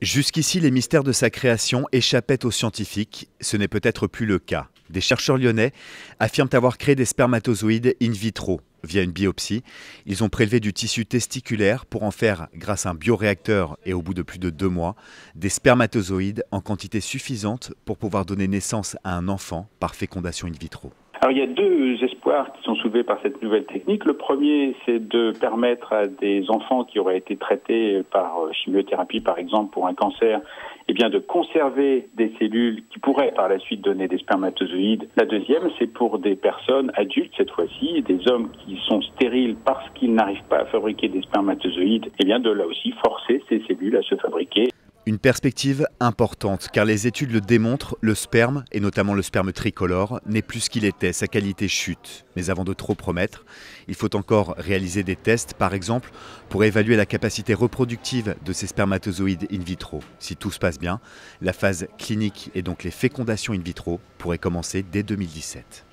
Jusqu'ici, les mystères de sa création échappaient aux scientifiques. Ce n'est peut-être plus le cas. Des chercheurs lyonnais affirment avoir créé des spermatozoïdes in vitro via une biopsie. Ils ont prélevé du tissu testiculaire pour en faire, grâce à un bioréacteur et au bout de plus de 2 mois, des spermatozoïdes en quantité suffisante pour pouvoir donner naissance à un enfant par fécondation in vitro. Alors il y a deux espoirs qui sont soulevés par cette nouvelle technique. Le premier, c'est de permettre à des enfants qui auraient été traités par chimiothérapie, par exemple, pour un cancer, de conserver des cellules qui pourraient par la suite donner des spermatozoïdes. La deuxième, c'est pour des personnes adultes, cette fois-ci, des hommes qui sont stériles parce qu'ils n'arrivent pas à fabriquer des spermatozoïdes, de là aussi forcer ces cellules à se fabriquer. Une perspective importante, car les études le démontrent, le sperme, et notamment le sperme tricolore, n'est plus ce qu'il était, sa qualité chute. Mais avant de trop promettre, il faut encore réaliser des tests, par exemple, pour évaluer la capacité reproductive de ces spermatozoïdes in vitro. Si tout se passe bien, la phase clinique et donc les fécondations in vitro pourraient commencer dès 2017.